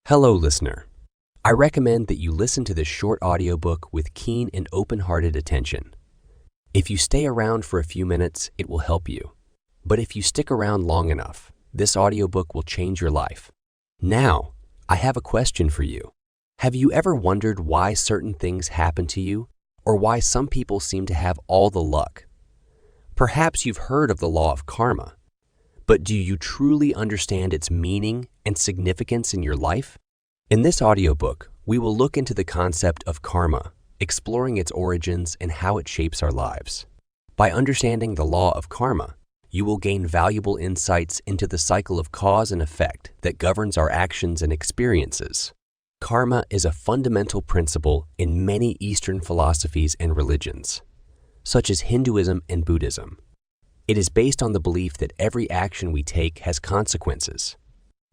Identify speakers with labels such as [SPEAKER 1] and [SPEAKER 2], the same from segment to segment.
[SPEAKER 1] Hello, listener. I recommend that you listen to this short audiobook with keen and open-hearted attention. If you stay around for a few minutes, it will help you. But if you stick around long enough, this audiobook will change your life. Now, I have a question for you. Have you ever wondered why certain things happen to you, or why some people seem to have all the luck? Perhaps you've heard of the law of karma, but do you truly understand its meaning and significance in your life? In this audiobook, we will look into the concept of karma, exploring its origins and how it shapes our lives. By understanding the law of karma, you will gain valuable insights into the cycle of cause and effect that governs our actions and experiences. Karma is a fundamental principle in many Eastern philosophies and religions, such as Hinduism and Buddhism. It is based on the belief that every action we take has consequences,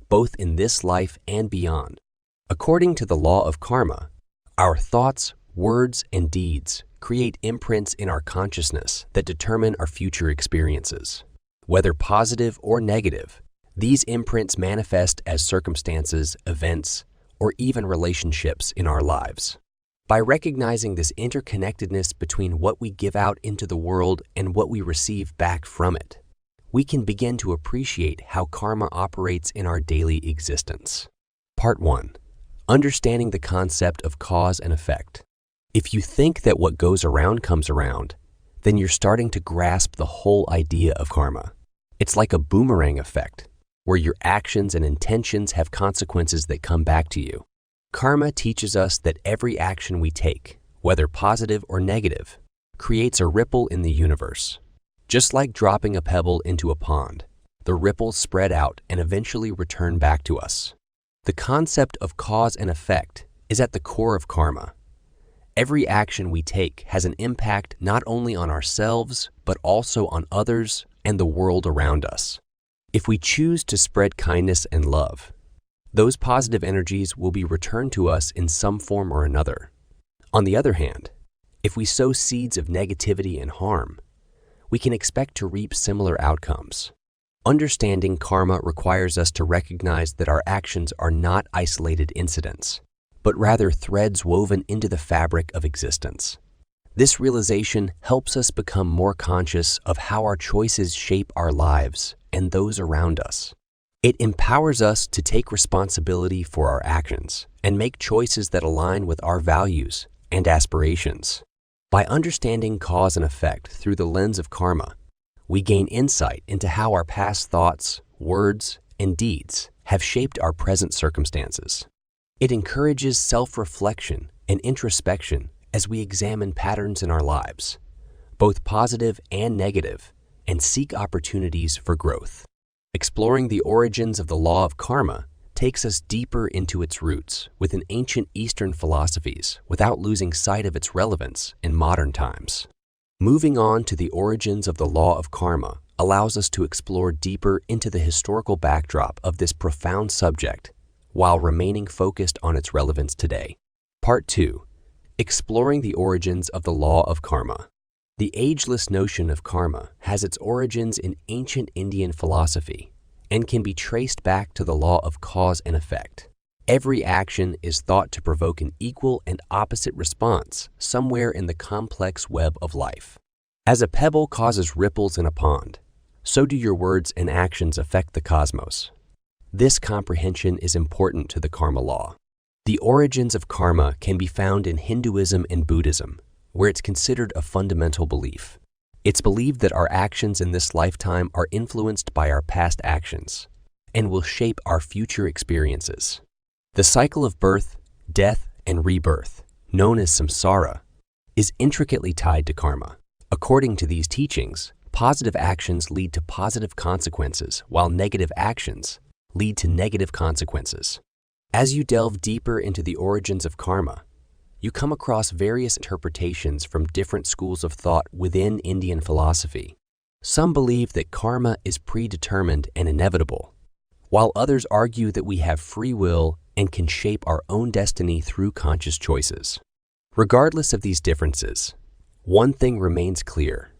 [SPEAKER 1] both in this life and beyond. According to the law of karma, our thoughts, words, and deeds create imprints in our consciousness that determine our future experiences. Whether positive or negative, these imprints manifest as circumstances, events, or even relationships in our lives. By recognizing this interconnectedness between what we give out into the world and what we receive back from it, we can begin to appreciate how karma operates in our daily existence. Part 1. Understanding the concept of cause and effect. If you think that what goes around comes around, then you're starting to grasp the whole idea of karma. It's like a boomerang effect, where your actions and intentions have consequences that come back to you. Karma teaches us that every action we take, whether positive or negative, creates a ripple in the universe. Just like dropping a pebble into a pond, the ripples spread out and eventually return back to us. The concept of cause and effect is at the core of karma. Every action we take has an impact not only on ourselves, but also on others and the world around us. If we choose to spread kindness and love, those positive energies will be returned to us in some form or another. On the other hand, if we sow seeds of negativity and harm, we can expect to reap similar outcomes. Understanding karma requires us to recognize that our actions are not isolated incidents, but rather threads woven into the fabric of existence. This realization helps us become more conscious of how our choices shape our lives and those around us. It empowers us to take responsibility for our actions and make choices that align with our values and aspirations. By understanding cause and effect through the lens of karma, we gain insight into how our past thoughts, words, and deeds have shaped our present circumstances. It encourages self-reflection and introspection as we examine patterns in our lives, both positive and negative, and seek opportunities for growth. Exploring the origins of the law of karma takes us deeper into its roots within ancient Eastern philosophies without losing sight of its relevance in modern times. Moving on to the origins of the law of karma allows us to explore deeper into the historical backdrop of this profound subject while remaining focused on its relevance today. Part 2. Exploring the origins of the law of karma. The ageless notion of karma has its origins in ancient Indian philosophy and can be traced back to the law of cause and effect. Every action is thought to provoke an equal and opposite response somewhere in the complex web of life. As a pebble causes ripples in a pond, so do your words and actions affect the cosmos. This comprehension is important to the karma law. The origins of karma can be found in Hinduism and Buddhism, where it's considered a fundamental belief. It's believed that our actions in this lifetime are influenced by our past actions and will shape our future experiences. The cycle of birth, death, and rebirth, known as samsara, is intricately tied to karma. According to these teachings, positive actions lead to positive consequences, while negative actions lead to negative consequences. As you delve deeper into the origins of karma, you come across various interpretations from different schools of thought within Indian philosophy. Some believe that karma is predetermined and inevitable, while others argue that we have free will and can shape our own destiny through conscious choices. Regardless of these differences, one thing remains clear.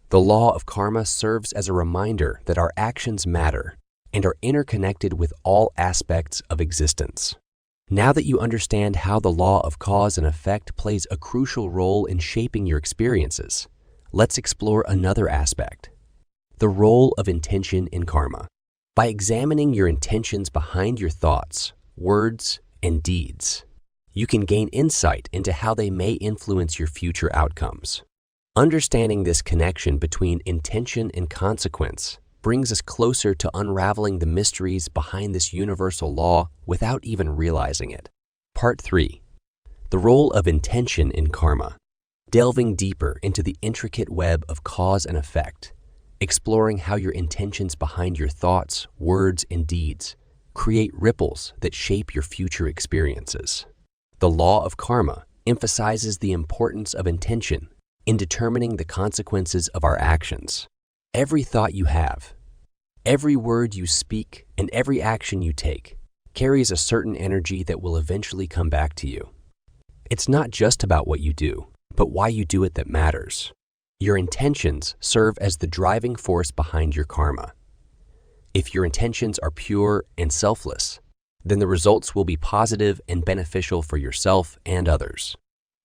[SPEAKER 1] The law of karma serves as a reminder that our actions matter and are interconnected with all aspects of existence. Now that you understand how the law of cause and effect plays a crucial role in shaping your experiences, let's explore another aspect: the role of intention in karma. By examining your intentions behind your thoughts, words, and deeds, you can gain insight into how they may influence your future outcomes. Understanding this connection between intention and consequence brings us closer to unraveling the mysteries behind this universal law without even realizing it. Part 3. The role of intention in karma. Delving deeper into the intricate web of cause and effect, exploring how your intentions behind your thoughts, words, and deeds create ripples that shape your future experiences. The law of karma emphasizes the importance of intention in determining the consequences of our actions. Every thought you have, every word you speak, and every action you take carries a certain energy that will eventually come back to you. It's not just about what you do, but why you do it that matters. Your intentions serve as the driving force behind your karma. If your intentions are pure and selfless, then the results will be positive and beneficial for yourself and others.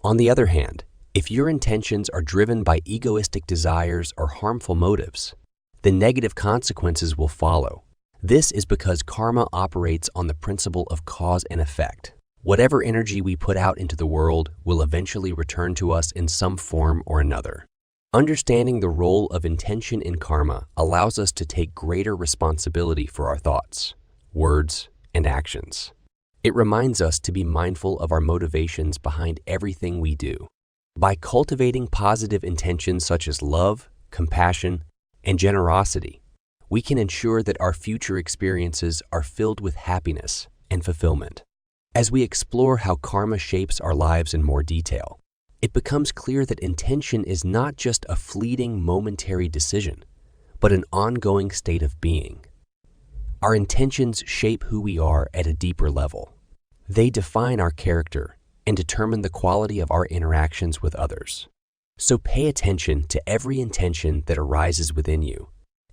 [SPEAKER 1] On the other hand, if your intentions are driven by egoistic desires or harmful motives, then negative consequences will follow. This is because karma operates on the principle of cause and effect. Whatever energy we put out into the world will eventually return to us in some form or another. Understanding the role of intention in karma allows us to take greater responsibility for our thoughts, words, and actions. It reminds us to be mindful of our motivations behind everything we do. By cultivating positive intentions such as love, compassion, and generosity, we can ensure that our future experiences are filled with happiness and fulfillment. As we explore how karma shapes our lives in more detail, it becomes clear that intention is not just a fleeting momentary decision, but an ongoing state of being. Our intentions shape who we are at a deeper level. They define our character and determine the quality of our interactions with others. So pay attention to every intention that arises within you.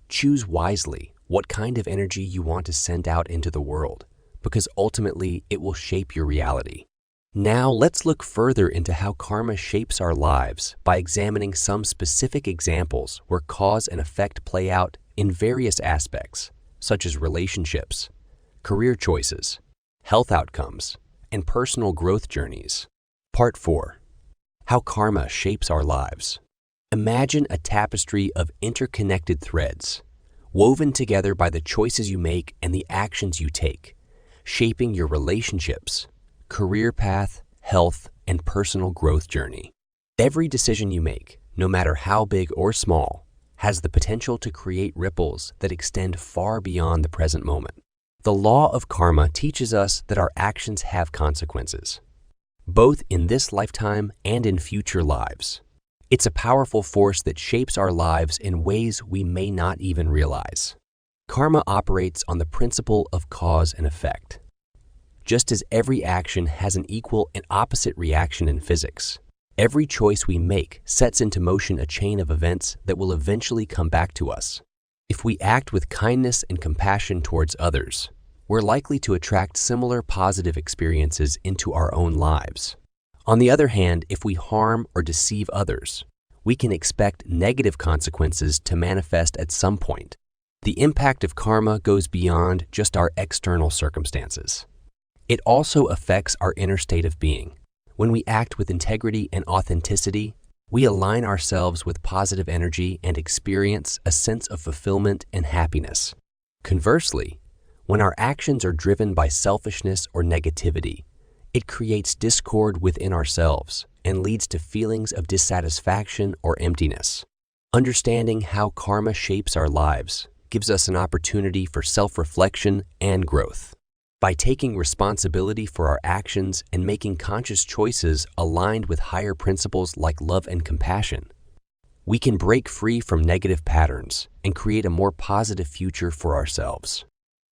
[SPEAKER 1] Choose wisely what kind of energy you want to send out into the world, because ultimately it will shape your reality. Now let's look further into how karma shapes our lives by examining some specific examples where cause and effect play out in various aspects, such as relationships, career choices, health outcomes, and personal growth journeys. Part 4. How karma shapes our lives. Imagine a tapestry of interconnected threads, woven together by the choices you make and the actions you take, shaping your relationships, career path, health, and personal growth journey. Every decision you make, no matter how big or small, has the potential to create ripples that extend far beyond the present moment. The law of karma teaches us that our actions have consequences, both in this lifetime and in future lives. It's a powerful force that shapes our lives in ways we may not even realize. Karma operates on the principle of cause and effect. Just as every action has an equal and opposite reaction in physics, every choice we make sets into motion a chain of events that will eventually come back to us. If we act with kindness and compassion towards others, we're likely to attract similar positive experiences into our own lives. On the other hand, if we harm or deceive others, we can expect negative consequences to manifest at some point. The impact of karma goes beyond just our external circumstances. It also affects our inner state of being. When we act with integrity and authenticity, we align ourselves with positive energy and experience a sense of fulfillment and happiness. Conversely, when our actions are driven by selfishness or negativity, it creates discord within ourselves and leads to feelings of dissatisfaction or emptiness. Understanding how karma shapes our lives gives us an opportunity for self-reflection and growth. By taking responsibility for our actions and making conscious choices aligned with higher principles like love and compassion, we can break free from negative patterns and create a more positive future for ourselves.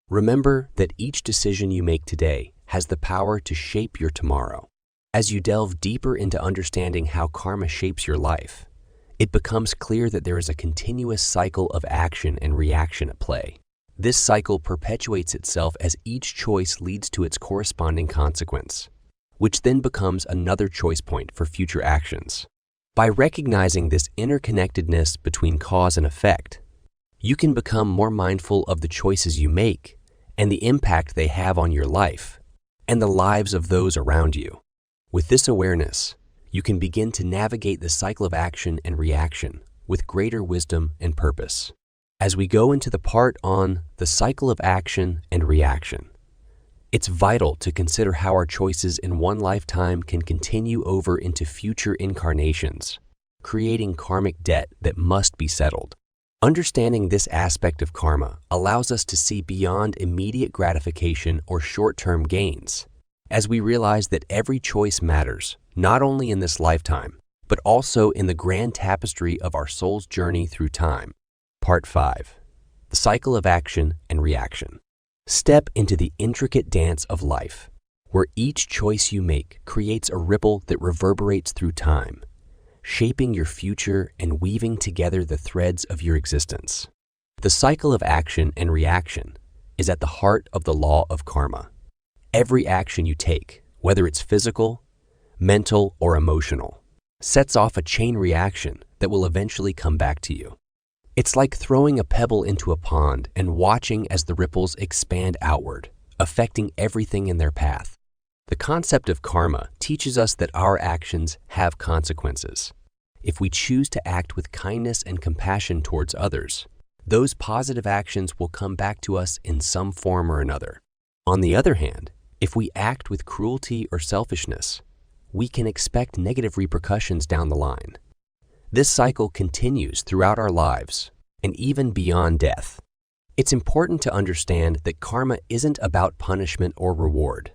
[SPEAKER 1] Remember that each decision you make today has the power to shape your tomorrow. As you delve deeper into understanding how karma shapes your life, it becomes clear that there is a continuous cycle of action and reaction at play. This cycle perpetuates itself as each choice leads to its corresponding consequence, which then becomes another choice point for future actions. By recognizing this interconnectedness between cause and effect, you can become more mindful of the choices you make and the impact they have on your life and the lives of those around you. With this awareness, you can begin to navigate the cycle of action and reaction with greater wisdom and purpose. As we go into the part on the cycle of action and reaction, it's vital to consider how our choices in one lifetime can continue over into future incarnations, creating karmic debt that must be settled. Understanding this aspect of karma allows us to see beyond immediate gratification or short-term gains, as we realize that every choice matters, not only in this lifetime, but also in the grand tapestry of our soul's journey through time. Part 5. The Cycle of Action and Reaction. Step into the intricate dance of life, where each choice you make creates a ripple that reverberates through time, shaping your future and weaving together the threads of your existence. The cycle of action and reaction is at the heart of the law of karma. Every action you take, whether it's physical, mental, or emotional, sets off a chain reaction that will eventually come back to you. It's like throwing a pebble into a pond and watching as the ripples expand outward, affecting everything in their path. The concept of karma teaches us that our actions have consequences. If we choose to act with kindness and compassion towards others, those positive actions will come back to us in some form or another. On the other hand, if we act with cruelty or selfishness, we can expect negative repercussions down the line. This cycle continues throughout our lives and even beyond death. It's important to understand that karma isn't about punishment or reward.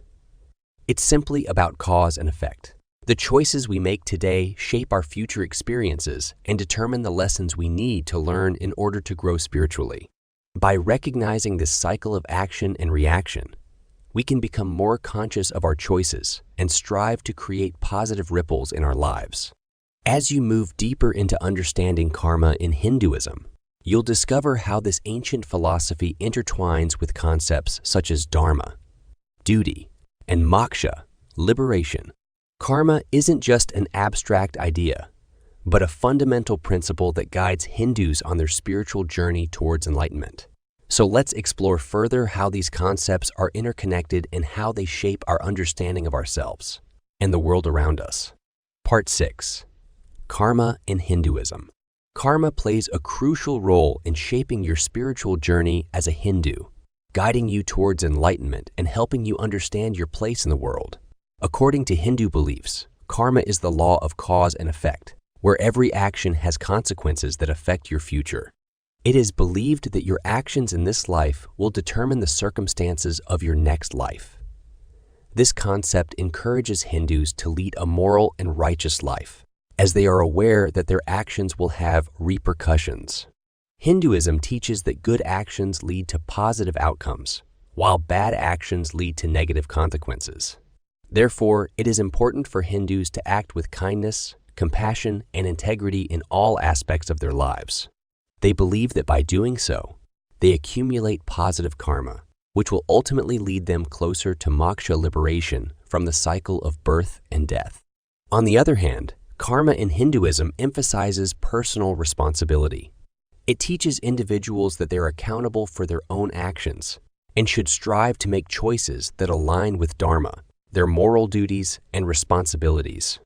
[SPEAKER 1] It's simply about cause and effect. The choices we make today shape our future experiences and determine the lessons we need to learn in order to grow spiritually. By recognizing this cycle of action and reaction, we can become more conscious of our choices and strive to create positive ripples in our lives. As you move deeper into understanding karma in Hinduism, you'll discover how this ancient philosophy intertwines with concepts such as dharma, duty, and moksha, liberation. Karma isn't just an abstract idea, but a fundamental principle that guides Hindus on their spiritual journey towards enlightenment. So let's explore further how these concepts are interconnected and how they shape our understanding of ourselves and the world around us. Part 6. Karma in Hinduism. Karma plays a crucial role in shaping your spiritual journey as a Hindu, guiding you towards enlightenment and helping you understand your place in the world. According to Hindu beliefs, karma is the law of cause and effect, where every action has consequences that affect your future. It is believed that your actions in this life will determine the circumstances of your next life. This concept encourages Hindus to lead a moral and righteous life, as they are aware that their actions will have repercussions. Hinduism teaches that good actions lead to positive outcomes, while bad actions lead to negative consequences. Therefore, it is important for Hindus to act with kindness, compassion, and integrity in all aspects of their lives. They believe that by doing so, they accumulate positive karma, which will ultimately lead them closer to moksha liberation from the cycle of birth and death. On the other hand, karma in Hinduism emphasizes personal responsibility. It teaches individuals that they're accountable for their own actions and should strive to make choices that align with dharma, their moral duties and responsibilities.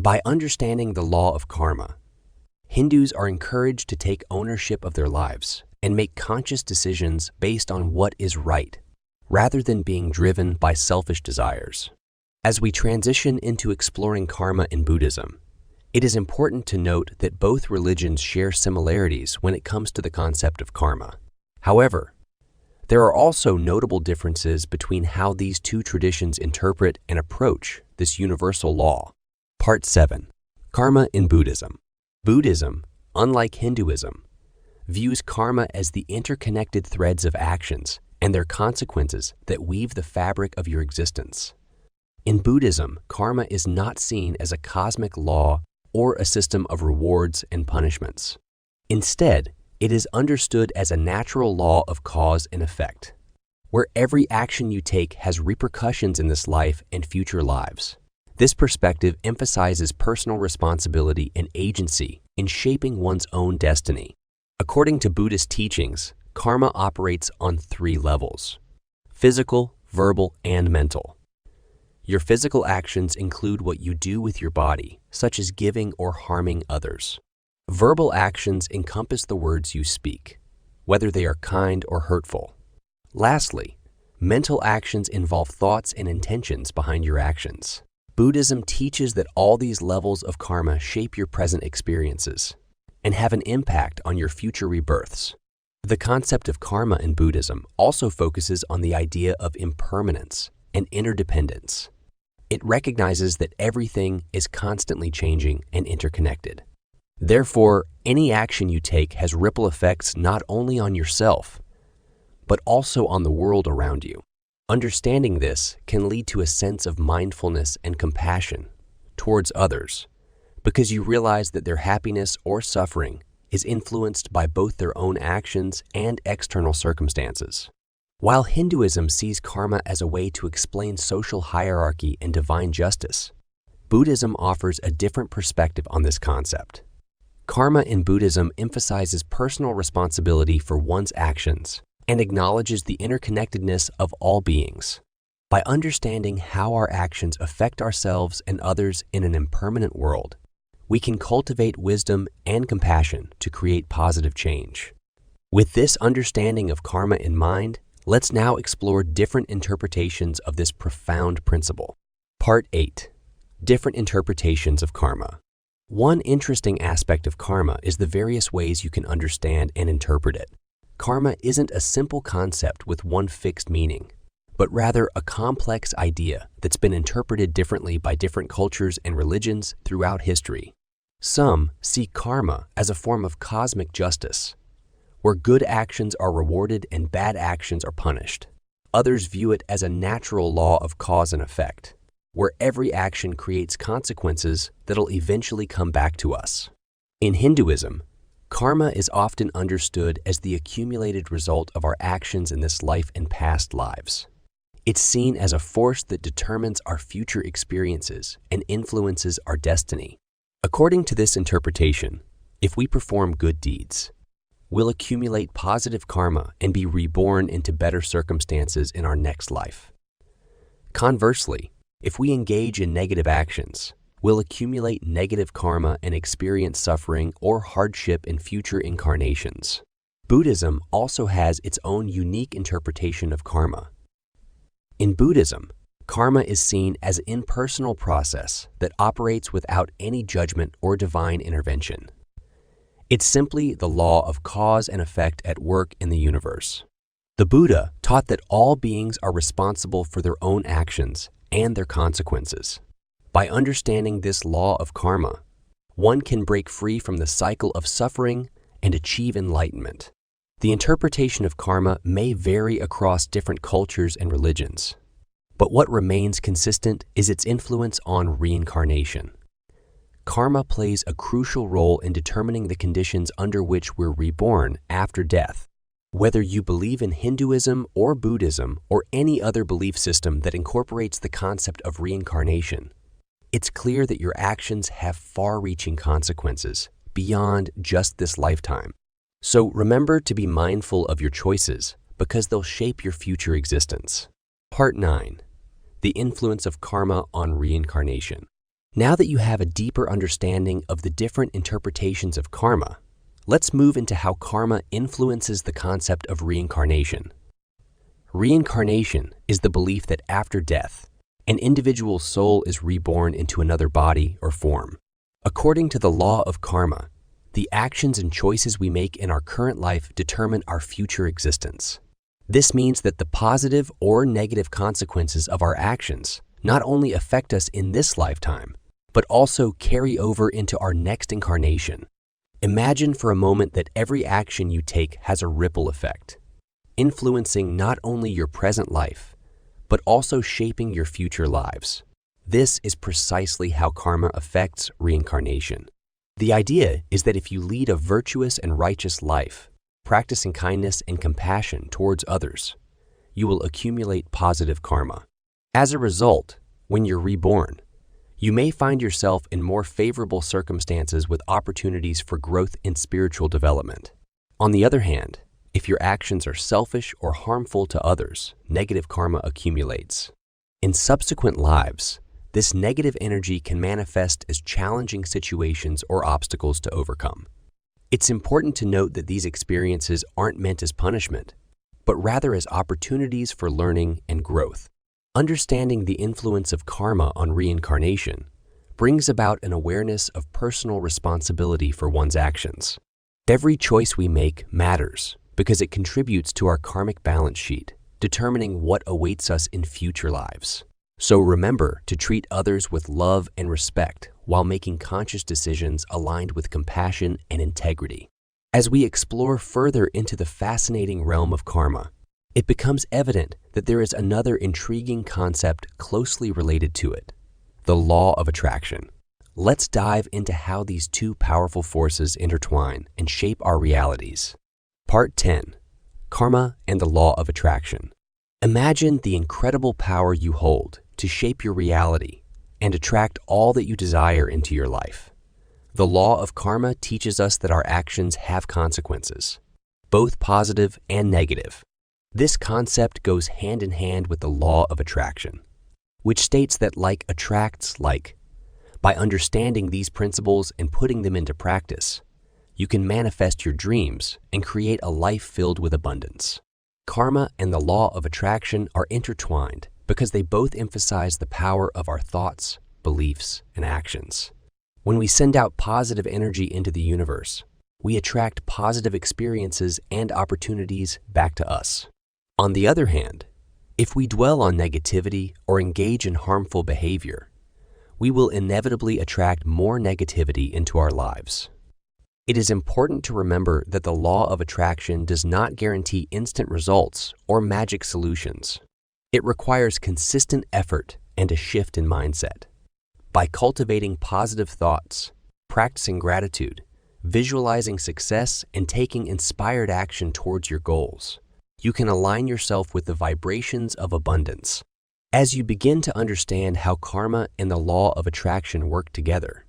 [SPEAKER 1] By understanding the law of karma, Hindus are encouraged to take ownership of their lives and make conscious decisions based on what is right, rather than being driven by selfish desires. As we transition into exploring karma in Buddhism, it is important to note that both religions share similarities when it comes to the concept of karma. However, there are also notable differences between how these two traditions interpret and approach this universal law. Part 7. Karma in Buddhism. Buddhism, unlike Hinduism, views karma as the interconnected threads of actions and their consequences that weave the fabric of your existence. In Buddhism, karma is not seen as a cosmic law or a system of rewards and punishments. Instead, It is understood as a natural law of cause and effect, where every action you take has repercussions in this life and future lives. This perspective emphasizes personal responsibility and agency in shaping one's own destiny. According to Buddhist teachings, karma operates on 3 levels: physical, verbal, and mental. Your physical actions include what you do with your body, such as giving or harming others. Verbal actions encompass the words you speak, whether they are kind or hurtful. Lastly, mental actions involve thoughts and intentions behind your actions. Buddhism teaches that all these levels of karma shape your present experiences and have an impact on your future rebirths. The concept of karma in Buddhism also focuses on the idea of impermanence and interdependence. It recognizes that everything is constantly changing and interconnected. Therefore, any action you take has ripple effects not only on yourself, but also on the world around you. Understanding this can lead to a sense of mindfulness and compassion towards others, because you realize that their happiness or suffering is influenced by both their own actions and external circumstances. While Hinduism sees karma as a way to explain social hierarchy and divine justice, Buddhism offers a different perspective on this concept. Karma in Buddhism emphasizes personal responsibility for one's actions and acknowledges the interconnectedness of all beings. By understanding how our actions affect ourselves and others in an impermanent world, we can cultivate wisdom and compassion to create positive change. With this understanding of karma in mind, let's now explore different interpretations of this profound principle. Part 8. Different interpretations of karma. One interesting aspect of karma is the various ways you can understand and interpret it. Karma isn't a simple concept with one fixed meaning, but rather a complex idea that's been interpreted differently by different cultures and religions throughout history. Some see karma as a form of cosmic justice, where good actions are rewarded and bad actions are punished. Others view it as a natural law of cause and effect, where every action creates consequences that'll eventually come back to us. In Hinduism, karma is often understood as the accumulated result of our actions in this life and past lives. It's seen as a force that determines our future experiences and influences our destiny. According to this interpretation, if we perform good deeds, we'll accumulate positive karma and be reborn into better circumstances in our next life. Conversely, if we engage in negative actions, we'll accumulate negative karma and experience suffering or hardship in future incarnations. Buddhism also has its own unique interpretation of karma. In Buddhism, karma is seen as an impersonal process that operates without any judgment or divine intervention. It's simply the law of cause and effect at work in the universe. The Buddha taught that all beings are responsible for their own actions and their consequences. By understanding this law of karma, one can break free from the cycle of suffering and achieve enlightenment. The interpretation of karma may vary across different cultures and religions, but what remains consistent is its influence on reincarnation. Karma plays a crucial role in determining the conditions under which we're reborn after death. Whether you believe in Hinduism or Buddhism or any other belief system that incorporates the concept of reincarnation, it's clear that your actions have far-reaching consequences beyond just this lifetime. So remember to be mindful of your choices because they'll shape your future existence. Part 9. The influence of karma on reincarnation. Now that you have a deeper understanding of the different interpretations of karma, let's move into how karma influences the concept of reincarnation. Reincarnation is the belief that after death, an individual's soul is reborn into another body or form. According to the law of karma, the actions and choices we make in our current life determine our future existence. This means that the positive or negative consequences of our actions not only affect us in this lifetime, but also carry over into our next incarnation. Imagine for a moment that every action you take has a ripple effect, influencing not only your present life, but also shaping your future lives. This is precisely how karma affects reincarnation. The idea is that if you lead a virtuous and righteous life, practicing kindness and compassion towards others, you will accumulate positive karma. As a result, when you're reborn, you may find yourself in more favorable circumstances with opportunities for growth in spiritual development. On the other hand, if your actions are selfish or harmful to others, negative karma accumulates. In subsequent lives, this negative energy can manifest as challenging situations or obstacles to overcome. It's important to note that these experiences aren't meant as punishment, but rather as opportunities for learning and growth. Understanding the influence of karma on reincarnation brings about an awareness of personal responsibility for one's actions. Every choice we make matters because it contributes to our karmic balance sheet, determining what awaits us in future lives. So remember to treat others with love and respect while making conscious decisions aligned with compassion and integrity. As we explore further into the fascinating realm of karma, it becomes evident that there is another intriguing concept closely related to it: the law of attraction. Let's dive into how these two powerful forces intertwine and shape our realities. Part 10: Karma and the Law of Attraction. Imagine the incredible power you hold to shape your reality and attract all that you desire into your life. The law of karma teaches us that our actions have consequences, both positive and negative. This concept goes hand in hand with the law of attraction, which states that like attracts like. By understanding these principles and putting them into practice, you can manifest your dreams and create a life filled with abundance. Karma and the law of attraction are intertwined because they both emphasize the power of our thoughts, beliefs, and actions. When we send out positive energy into the universe, we attract positive experiences and opportunities back to us. On the other hand, if we dwell on negativity or engage in harmful behavior, we will inevitably attract more negativity into our lives. It is important to remember that the law of attraction does not guarantee instant results or magic solutions. It requires consistent effort and a shift in mindset. By cultivating positive thoughts, practicing gratitude, visualizing success, and taking inspired action towards your goals, you can align yourself with the vibrations of abundance. As you begin to understand how karma and the law of attraction work together,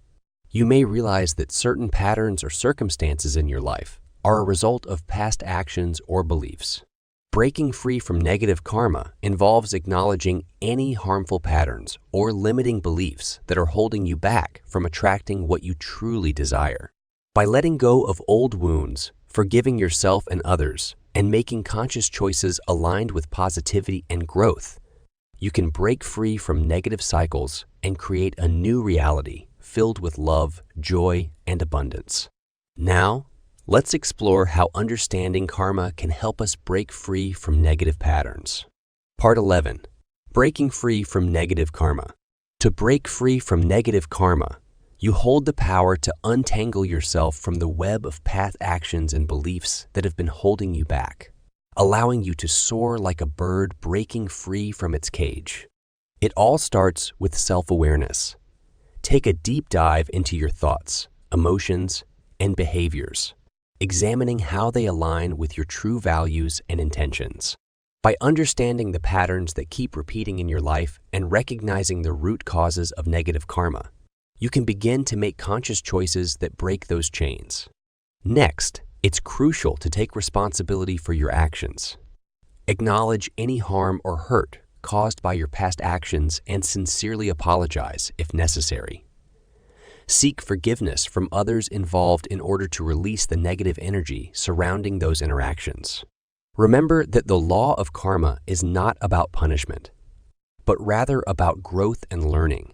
[SPEAKER 1] you may realize that certain patterns or circumstances in your life are a result of past actions or beliefs. Breaking free from negative karma involves acknowledging any harmful patterns or limiting beliefs that are holding you back from attracting what you truly desire. By letting go of old wounds, forgiving yourself and others, and making conscious choices aligned with positivity and growth, you can break free from negative cycles and create a new reality filled with love, joy, and abundance. Now, let's explore how understanding karma can help us break free from negative patterns. Part 11: Breaking free from negative karma. To break free from negative karma, you hold the power to untangle yourself from the web of past actions and beliefs that have been holding you back, allowing you to soar like a bird breaking free from its cage. It all starts with self-awareness. Take a deep dive into your thoughts, emotions, and behaviors, examining how they align with your true values and intentions. By understanding the patterns that keep repeating in your life and recognizing the root causes of negative karma, you can begin to make conscious choices that break those chains. Next, it's crucial to take responsibility for your actions. Acknowledge any harm or hurt caused by your past actions and sincerely apologize if necessary. Seek forgiveness from others involved in order to release the negative energy surrounding those interactions. Remember that the law of karma is not about punishment, but rather about growth and learning.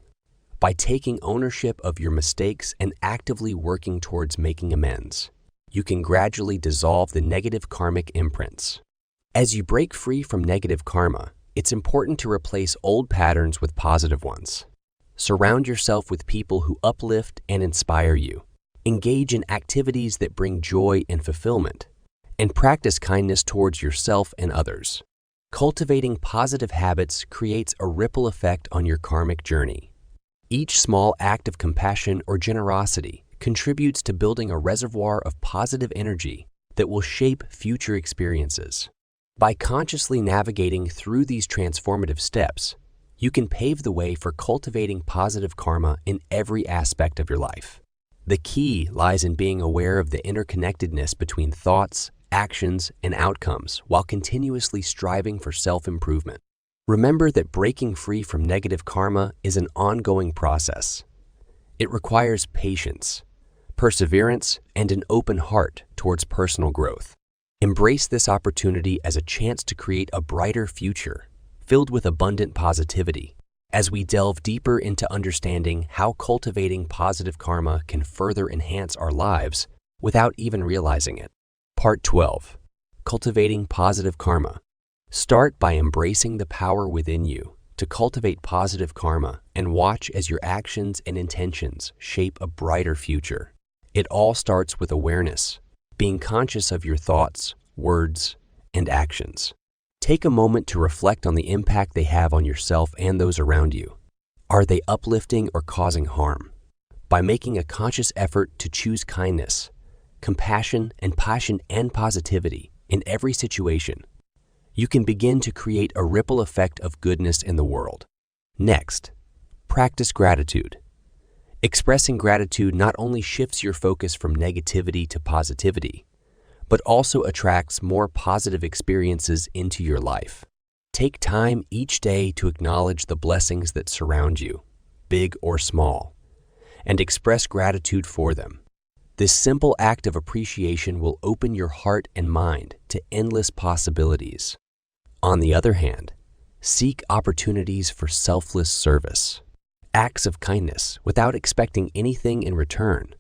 [SPEAKER 1] By taking ownership of your mistakes and actively working towards making amends, you can gradually dissolve the negative karmic imprints. As you break free from negative karma, it's important to replace old patterns with positive ones. Surround yourself with people who uplift and inspire you. Engage in activities that bring joy and fulfillment, and practice kindness towards yourself and others. Cultivating positive habits creates a ripple effect on your karmic journey. Each small act of compassion or generosity contributes to building a reservoir of positive energy that will shape future experiences. By consciously navigating through these transformative steps, you can pave the way for cultivating positive karma in every aspect of your life. The key lies in being aware of the interconnectedness between thoughts, actions, and outcomes while continuously striving for self-improvement. Remember that breaking free from negative karma is an ongoing process. It requires patience, perseverance, and an open heart towards personal growth. Embrace this opportunity as a chance to create a brighter future, filled with abundant positivity, as we delve deeper into understanding how cultivating positive karma can further enhance our lives without even realizing it. Part 12. Cultivating Positive Karma. Start by embracing the power within you to cultivate positive karma and watch as your actions and intentions shape a brighter future. It all starts with awareness, being conscious of your thoughts, words, and actions. Take a moment to reflect on the impact they have on yourself and those around you. Are they uplifting or causing harm? By making a conscious effort to choose kindness, compassion, and passion and positivity in every situation, you can begin to create a ripple effect of goodness in the world. Next, practice gratitude. Expressing gratitude not only shifts your focus from negativity to positivity, but also attracts more positive experiences into your life. Take time each day to acknowledge the blessings that surround you, big or small, and express gratitude for them. This simple act of appreciation will open your heart and mind to endless possibilities. On the other hand, seek opportunities for selfless service. Acts of kindness without expecting anything in return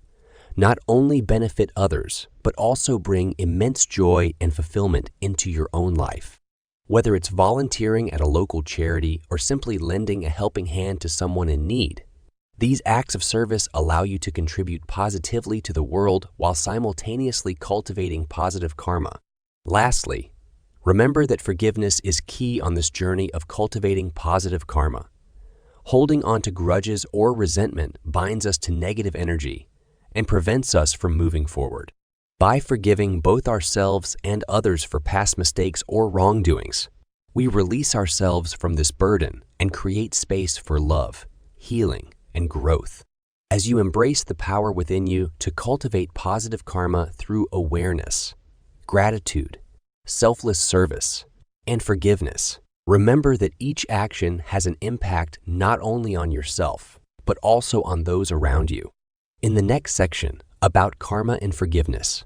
[SPEAKER 1] not only benefit others, but also bring immense joy and fulfillment into your own life. Whether it's volunteering at a local charity or simply lending a helping hand to someone in need, these acts of service allow you to contribute positively to the world while simultaneously cultivating positive karma. Lastly, remember that forgiveness is key on this journey of cultivating positive karma. Holding on to grudges or resentment binds us to negative energy and prevents us from moving forward. By forgiving both ourselves and others for past mistakes or wrongdoings, we release ourselves from this burden and create space for love, healing, and growth. As you embrace the power within you to cultivate positive karma through awareness, gratitude, selfless service, and forgiveness, remember that each action has an impact not only on yourself, but also on those around you. In the next section, about karma and forgiveness,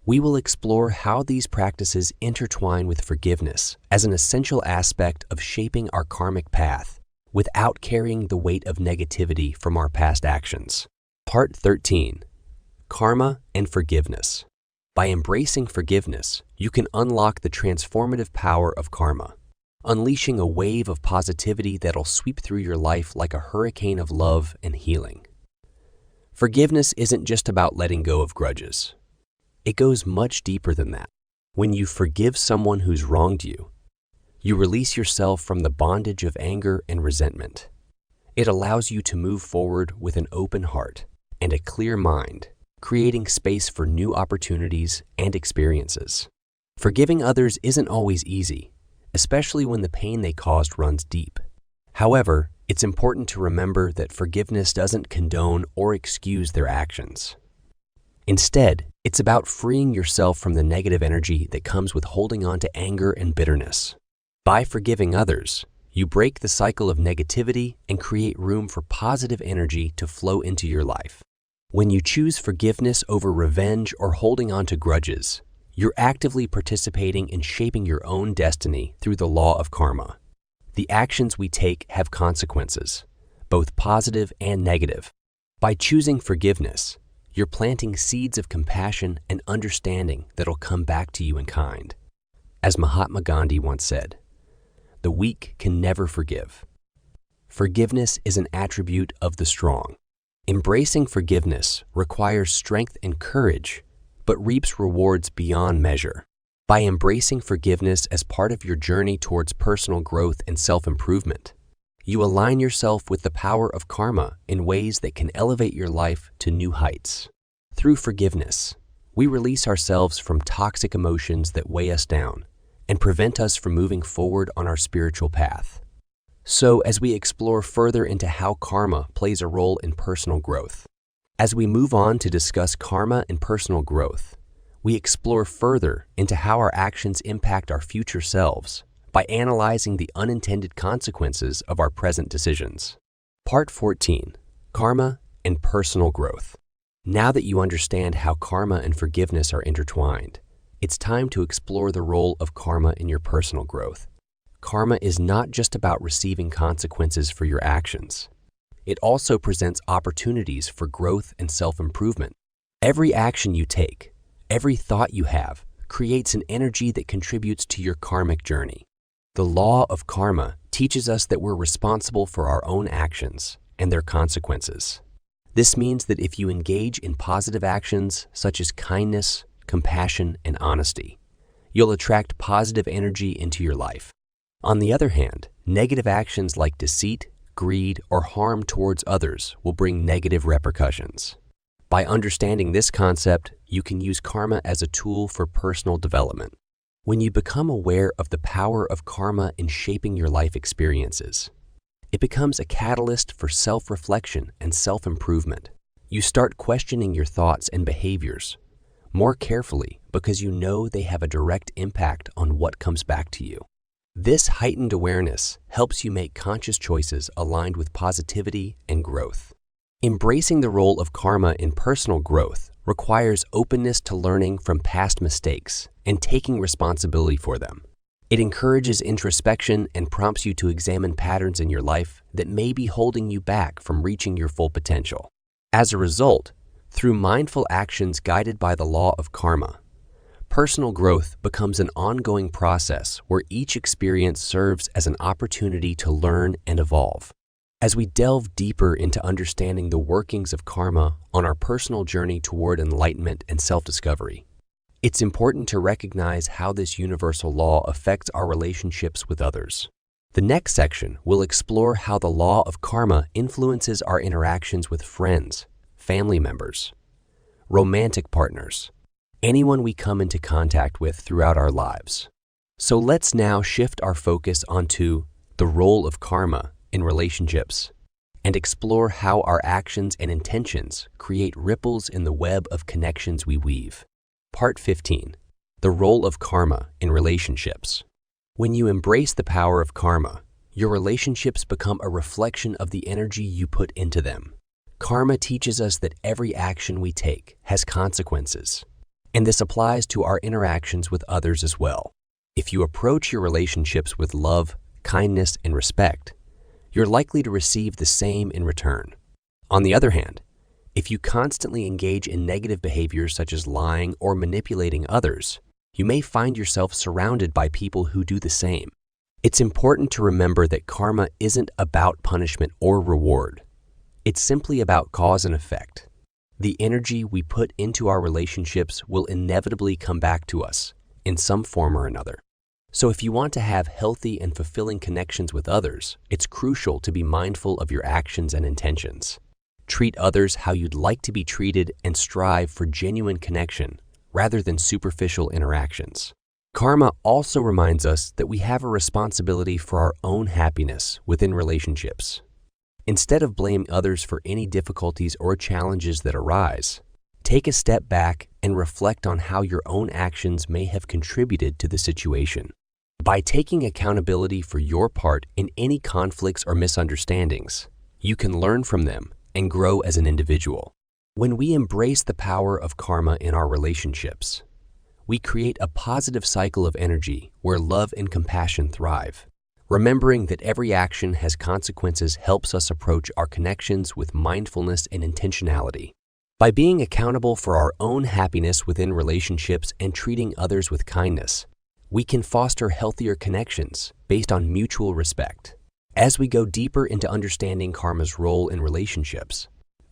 [SPEAKER 1] we will explore how these practices intertwine with forgiveness as an essential aspect of shaping our karmic path without carrying the weight of negativity from our past actions. Part 13. Karma and Forgiveness. By embracing forgiveness, you can unlock the transformative power of karma, unleashing a wave of positivity that'll sweep through your life like a hurricane of love and healing. Forgiveness isn't just about letting go of grudges. It goes much deeper than that. When you forgive someone who's wronged you, you release yourself from the bondage of anger and resentment. It allows you to move forward with an open heart and a clear mind, creating space for new opportunities and experiences. Forgiving others isn't always easy, especially when the pain they caused runs deep. However, it's important to remember that forgiveness doesn't condone or excuse their actions. Instead, it's about freeing yourself from the negative energy that comes with holding on to anger and bitterness. By forgiving others, you break the cycle of negativity and create room for positive energy to flow into your life. When you choose forgiveness over revenge or holding on to grudges, you're actively participating in shaping your own destiny through the law of karma. The actions we take have consequences, both positive and negative. By choosing forgiveness, you're planting seeds of compassion and understanding that'll come back to you in kind. As Mahatma Gandhi once said, "The weak can never forgive." Forgiveness is an attribute of the strong. Embracing forgiveness requires strength and courage, but reaps rewards beyond measure. By embracing forgiveness as part of your journey towards personal growth and self-improvement, you align yourself with the power of karma in ways that can elevate your life to new heights. Through forgiveness, we release ourselves from toxic emotions that weigh us down and prevent us from moving forward on our spiritual path. So, as we explore further into how karma plays a role in personal growth, as we move on to discuss karma and personal growth, we explore further into how our actions impact our future selves by analyzing the unintended consequences of our present decisions. Part 14. Karma and Personal Growth. Now that you understand how karma and forgiveness are intertwined, it's time to explore the role of karma in your personal growth. Karma is not just about receiving consequences for your actions. It also presents opportunities for growth and self-improvement. Every action you take, every thought you have, creates an energy that contributes to your karmic journey. The law of karma teaches us that we're responsible for our own actions and their consequences. This means that if you engage in positive actions such as kindness, compassion, and honesty, you'll attract positive energy into your life. On the other hand, negative actions like deceit, greed, or harm towards others will bring negative repercussions. By understanding this concept, you can use karma as a tool for personal development. When you become aware of the power of karma in shaping your life experiences, it becomes a catalyst for self-reflection and self-improvement. You start questioning your thoughts and behaviors more carefully because you know they have a direct impact on what comes back to you. This heightened awareness helps you make conscious choices aligned with positivity and growth. Embracing the role of karma in personal growth requires openness to learning from past mistakes and taking responsibility for them. It encourages introspection and prompts you to examine patterns in your life that may be holding you back from reaching your full potential. As a result, through mindful actions guided by the law of karma, personal growth becomes an ongoing process where each experience serves as an opportunity to learn and evolve. As we delve deeper into understanding the workings of karma on our personal journey toward enlightenment and self-discovery, it's important to recognize how this universal law affects our relationships with others. The next section will explore how the law of karma influences our interactions with friends, family members, romantic partners, anyone we come into contact with throughout our lives. So let's now shift our focus onto the role of karma in relationships and explore how our actions and intentions create ripples in the web of connections we weave. Part 15. The role of karma in relationships. When you embrace the power of karma, your relationships become a reflection of the energy you put into them. Karma teaches us that every action we take has consequences, and this applies to our interactions with others as well. If you approach your relationships with love, kindness, and respect, you're likely to receive the same in return. On the other hand, if you constantly engage in negative behaviors such as lying or manipulating others, you may find yourself surrounded by people who do the same. It's important to remember that karma isn't about punishment or reward. It's simply about cause and effect. The energy we put into our relationships will inevitably come back to us in some form or another. So if you want to have healthy and fulfilling connections with others, it's crucial to be mindful of your actions and intentions. Treat others how you'd like to be treated and strive for genuine connection rather than superficial interactions. Karma also reminds us that we have a responsibility for our own happiness within relationships. Instead of blaming others for any difficulties or challenges that arise, take a step back and reflect on how your own actions may have contributed to the situation. By taking accountability for your part in any conflicts or misunderstandings, you can learn from them and grow as an individual. When we embrace the power of karma in our relationships, we create a positive cycle of energy where love and compassion thrive. Remembering that every action has consequences helps us approach our connections with mindfulness and intentionality. By being accountable for our own happiness within relationships and treating others with kindness, we can foster healthier connections based on mutual respect. As we go deeper into understanding karma's role in relationships,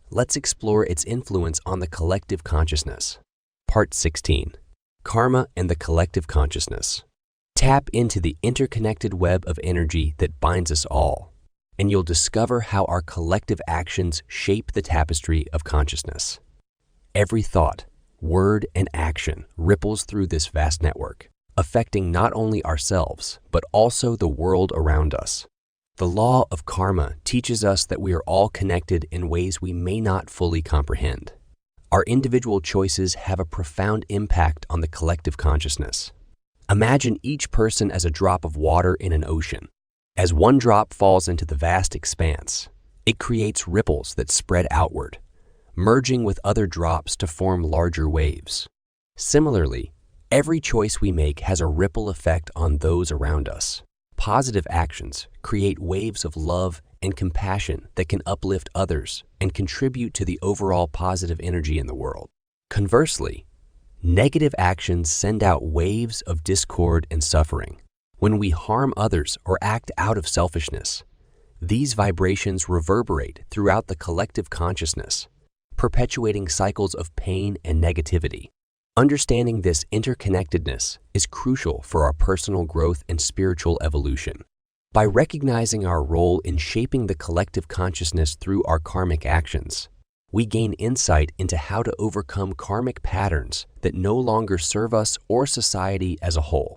[SPEAKER 1] let's explore its influence on the collective consciousness. Part 16. Karma and the collective consciousness. Tap into the interconnected web of energy that binds us all, and you'll discover how our collective actions shape the tapestry of consciousness. Every thought, word, and action ripples through this vast network, affecting not only ourselves, but also the world around us. The law of karma teaches us that we are all connected in ways we may not fully comprehend. Our individual choices have a profound impact on the collective consciousness. Imagine each person as a drop of water in an ocean. As one drop falls into the vast expanse, it creates ripples that spread outward, merging with other drops to form larger waves. Similarly, every choice we make has a ripple effect on those around us. Positive actions create waves of love and compassion that can uplift others and contribute to the overall positive energy in the world. Conversely, negative actions send out waves of discord and suffering. When we harm others or act out of selfishness, these vibrations reverberate throughout the collective consciousness, perpetuating cycles of pain and negativity. Understanding this interconnectedness is crucial for our personal growth and spiritual evolution. By recognizing our role in shaping the collective consciousness through our karmic actions, we gain insight into how to overcome karmic patterns that no longer serve us or society as a whole.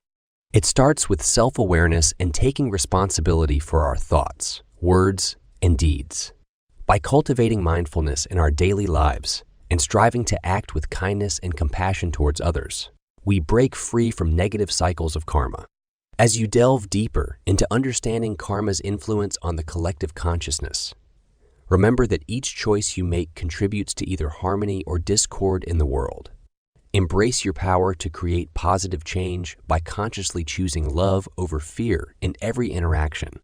[SPEAKER 1] It starts with self-awareness and taking responsibility for our thoughts, words, and deeds. By cultivating mindfulness in our daily lives and striving to act with kindness and compassion towards others, we break free from negative cycles of karma. As you delve deeper into understanding karma's influence on the collective consciousness, remember that each choice you make contributes to either harmony or discord in the world. Embrace your power to create positive change by consciously choosing love over fear in every interaction.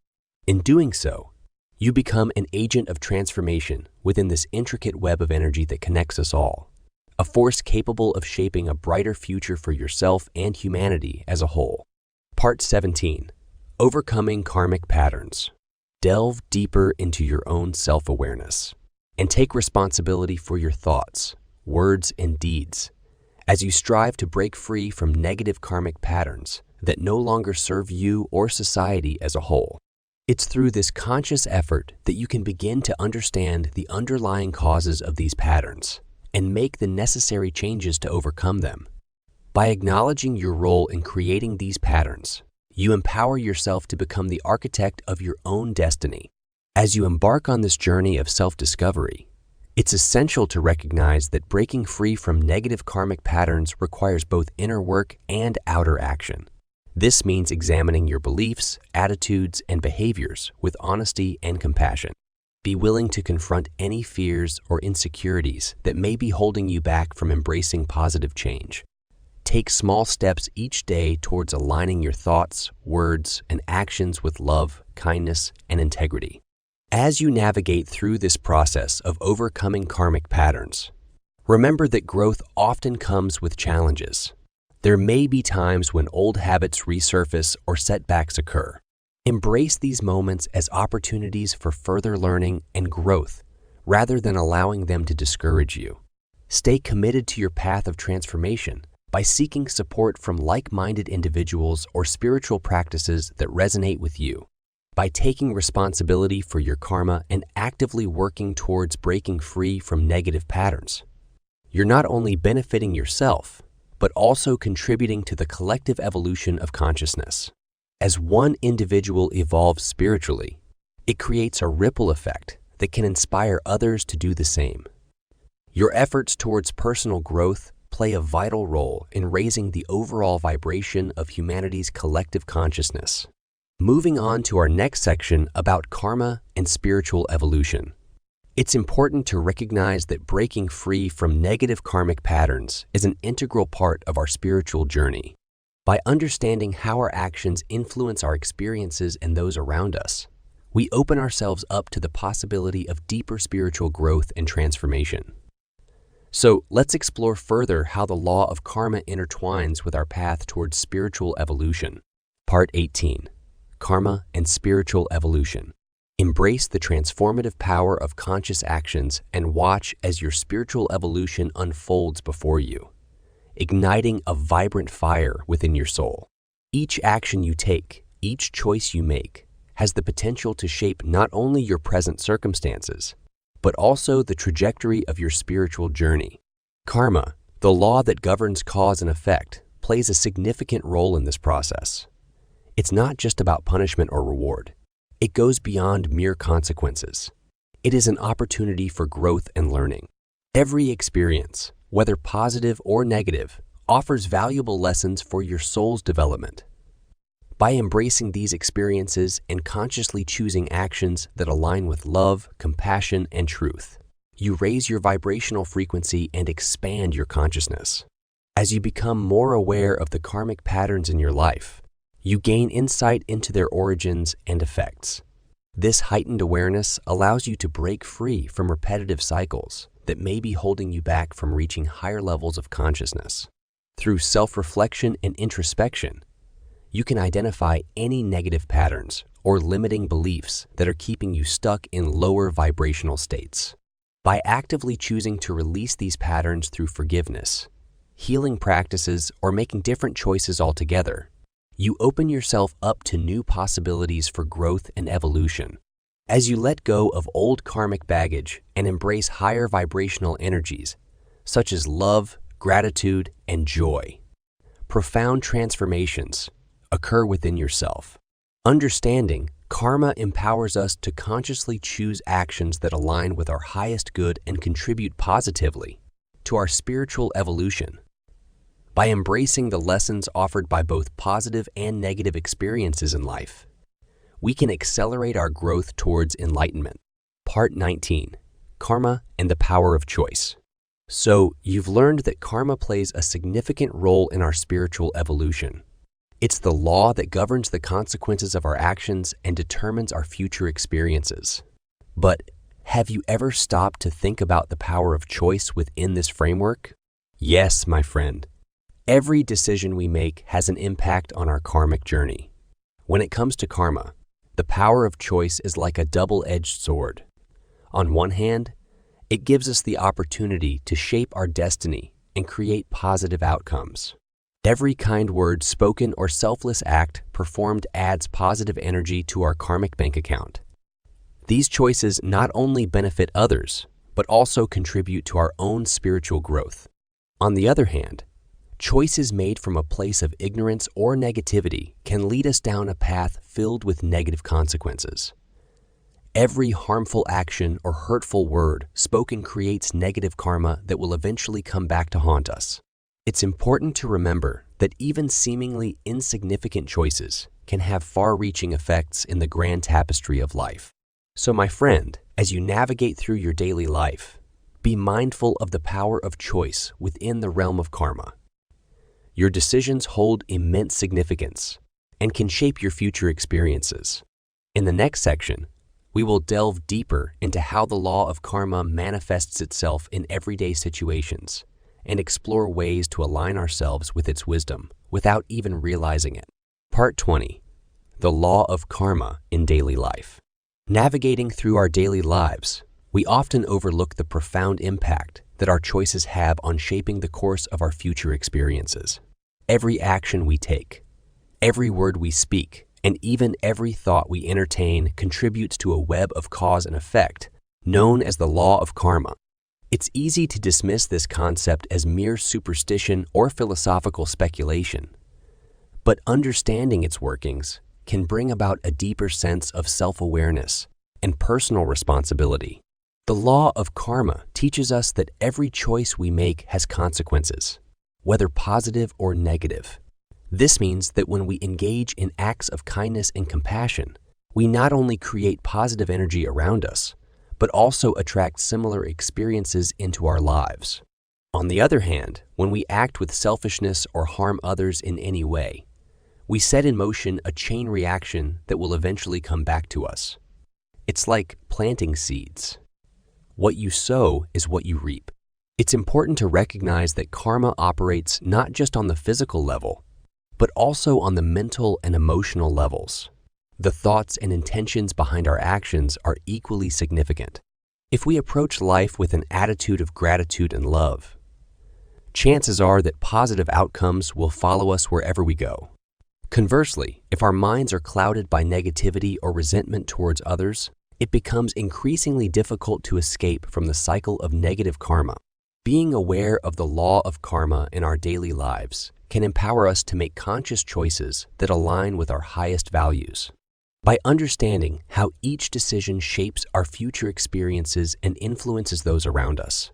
[SPEAKER 1] In doing so, you become an agent of transformation within this intricate web of energy that connects us all, a force capable of shaping a brighter future for yourself and humanity as a whole. Part 17. Overcoming Karmic Patterns. Delve deeper into your own self-awareness and take responsibility for your thoughts, words, and deeds as you strive to break free from negative karmic patterns that no longer serve you or society as a whole. It's through this conscious effort that you can begin to understand the underlying causes of these patterns and make the necessary changes to overcome them. By acknowledging your role in creating these patterns, you empower yourself to become the architect of your own destiny. As you embark on this journey of self-discovery, it's essential to recognize that breaking free from negative karmic patterns requires both inner work and outer action. This means examining your beliefs, attitudes, and behaviors with honesty and compassion. Be willing to confront any fears or insecurities that may be holding you back from embracing positive change. Take small steps each day towards aligning your thoughts, words, and actions with love, kindness, and integrity. As you navigate through this process of overcoming karmic patterns, remember that growth often comes with challenges. There may be times when old habits resurface or setbacks occur. Embrace these moments as opportunities for further learning and growth rather than allowing them to discourage you. Stay committed to your path of transformation by seeking support from like-minded individuals or spiritual practices that resonate with you. By taking responsibility for your karma and actively working towards breaking free from negative patterns, you're not only benefiting yourself, but also contributing to the collective evolution of consciousness. As one individual evolves spiritually, it creates a ripple effect that can inspire others to do the same. Your efforts towards personal growth play a vital role in raising the overall vibration of humanity's collective consciousness. Moving on to our next section about karma and spiritual evolution. It's important to recognize that breaking free from negative karmic patterns is an integral part of our spiritual journey. By understanding how our actions influence our experiences and those around us, we open ourselves up to the possibility of deeper spiritual growth and transformation. So let's explore further how the law of karma intertwines with our path towards spiritual evolution. Part 18. Karma and Spiritual Evolution. Embrace the transformative power of conscious actions and watch as your spiritual evolution unfolds before you, igniting a vibrant fire within your soul. Each action you take, each choice you make, has the potential to shape not only your present circumstances, but also the trajectory of your spiritual journey. Karma, the law that governs cause and effect, plays a significant role in this process. It's not just about punishment or reward. It goes beyond mere consequences. It is an opportunity for growth and learning. Every experience, whether positive or negative, offers valuable lessons for your soul's development. By embracing these experiences and consciously choosing actions that align with love, compassion, and truth, you raise your vibrational frequency and expand your consciousness. As you become more aware of the karmic patterns in your life, you gain insight into their origins and effects. This heightened awareness allows you to break free from repetitive cycles that may be holding you back from reaching higher levels of consciousness. Through self-reflection and introspection, you can identify any negative patterns or limiting beliefs that are keeping you stuck in lower vibrational states. By actively choosing to release these patterns through forgiveness, healing practices, or making different choices altogether, you open yourself up to new possibilities for growth and evolution. As you let go of old karmic baggage and embrace higher vibrational energies, such as love, gratitude, and joy, profound transformations occur within yourself. Understanding karma empowers us to consciously choose actions that align with our highest good and contribute positively to our spiritual evolution. By embracing the lessons offered by both positive and negative experiences in life, we can accelerate our growth towards enlightenment. Part 19. Karma and the Power of Choice. So, you've learned that karma plays a significant role in our spiritual evolution. It's the law that governs the consequences of our actions and determines our future experiences. But have you ever stopped to think about the power of choice within this framework? Yes, my friend. Every decision we make has an impact on our karmic journey. When it comes to karma, the power of choice is like a double-edged sword. On one hand, it gives us the opportunity to shape our destiny and create positive outcomes. Every kind word spoken or selfless act performed adds positive energy to our karmic bank account. These choices not only benefit others, but also contribute to our own spiritual growth. On the other hand, choices made from a place of ignorance or negativity can lead us down a path filled with negative consequences. Every harmful action or hurtful word spoken creates negative karma that will eventually come back to haunt us. It's important to remember that even seemingly insignificant choices can have far-reaching effects in the grand tapestry of life. So, my friend, as you navigate through your daily life, be mindful of the power of choice within the realm of karma. Your decisions hold immense significance and can shape your future experiences. In the next section, we will delve deeper into how the law of karma manifests itself in everyday situations and explore ways to align ourselves with its wisdom without even realizing it. Part 20. The Law of Karma in Daily Life. Navigating through our daily lives, we often overlook the profound impact that our choices have on shaping the course of our future experiences. Every action we take, every word we speak, and even every thought we entertain contributes to a web of cause and effect known as the law of karma. It's easy to dismiss this concept as mere superstition or philosophical speculation, but understanding its workings can bring about a deeper sense of self-awareness and personal responsibility. The law of karma teaches us that every choice we make has consequences, whether positive or negative. This means that when we engage in acts of kindness and compassion, we not only create positive energy around us, but also attract similar experiences into our lives. On the other hand, when we act with selfishness or harm others in any way, we set in motion a chain reaction that will eventually come back to us. It's like planting seeds. What you sow is what you reap. It's important to recognize that karma operates not just on the physical level, but also on the mental and emotional levels. The thoughts and intentions behind our actions are equally significant. If we approach life with an attitude of gratitude and love, chances are that positive outcomes will follow us wherever we go. Conversely, if our minds are clouded by negativity or resentment towards others, it becomes increasingly difficult to escape from the cycle of negative karma. Being aware of the law of karma in our daily lives can empower us to make conscious choices that align with our highest values. By understanding how each decision shapes our future experiences and influences those around us,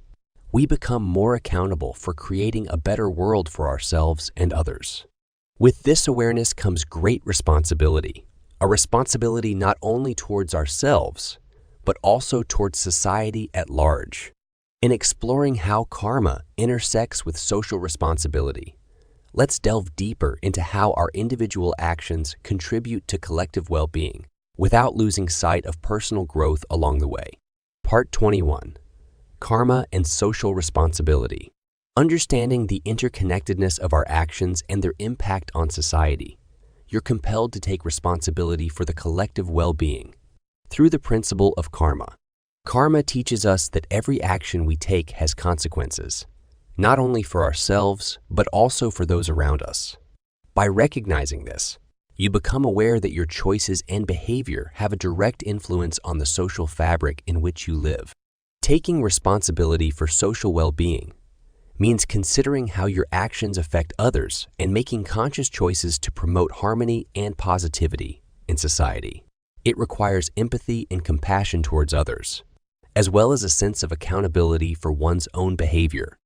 [SPEAKER 1] we become more accountable for creating a better world for ourselves and others. With this awareness comes great responsibility, a responsibility not only towards ourselves, but also towards society at large. In exploring how karma intersects with social responsibility, let's delve deeper into how our individual actions contribute to collective well-being without losing sight of personal growth along the way. Part 21. Karma and Social Responsibility. Understanding the interconnectedness of our actions and their impact on society, you're compelled to take responsibility for the collective well-being. Through the principle of karma, karma teaches us that every action we take has consequences, not only for ourselves, but also for those around us. By recognizing this, you become aware that your choices and behavior have a direct influence on the social fabric in which you live. Taking responsibility for social well-being means considering how your actions affect others and making conscious choices to promote harmony and positivity in society. It requires empathy and compassion towards others, as well as a sense of accountability for one's own behavior.